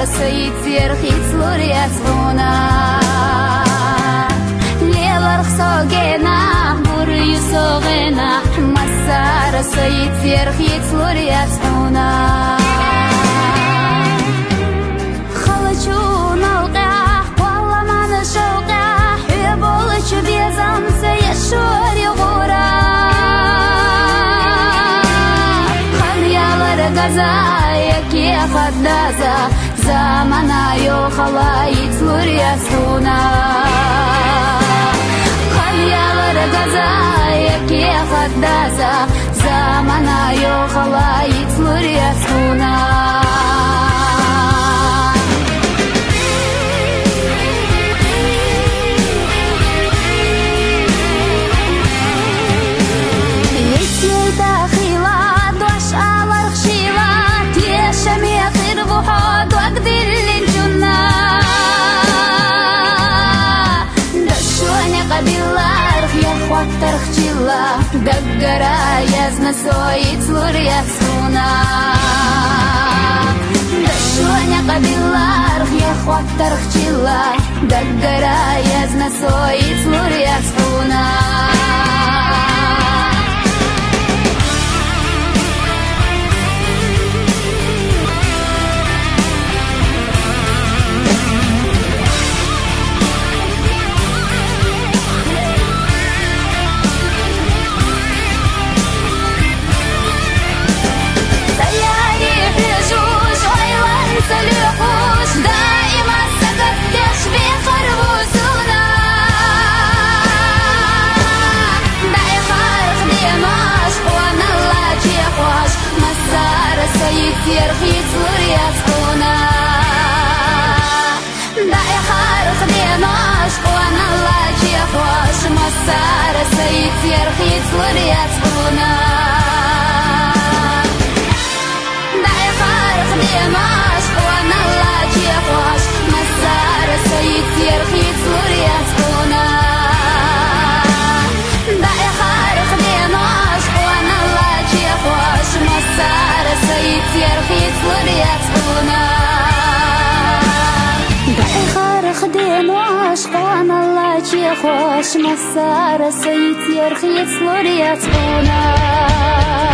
سيد سيرخيت لوريا سونا ليلر خسوغينا بوري سوغينا مسار سيد سيرخيت لوريا سونا خلچون القاح والله ما نشوقاح يبولش بيزم سيشور يغورا خليالر غزايك يا خدازا زمانا يو خلايت لوريا سونا خليالر غزايك يا خدازا زمانا يو خلايت لوريا سونا ترخجلا دقرا يزنا سويت لوريا سونا دشواني قبيلا رخ يا خوات ترخجلا دقرا يزنا سويت لوريا سونا سيرخيت لوريا سونا داي خارخ ديناش وانا الله جيخوش مسار سيد سيرخيت لوريا سونا داي خارخ ديناش وانا الله جيخوش مسار سيد سيرخيت لوريا سونا داي خارخ ديناش وانا الله جيخوش مسار سيد سيرخيت لوريا سونا داي خارخ دين وعشق وانا الله جي خوش مسار سيد سيرخيت لوريا سونا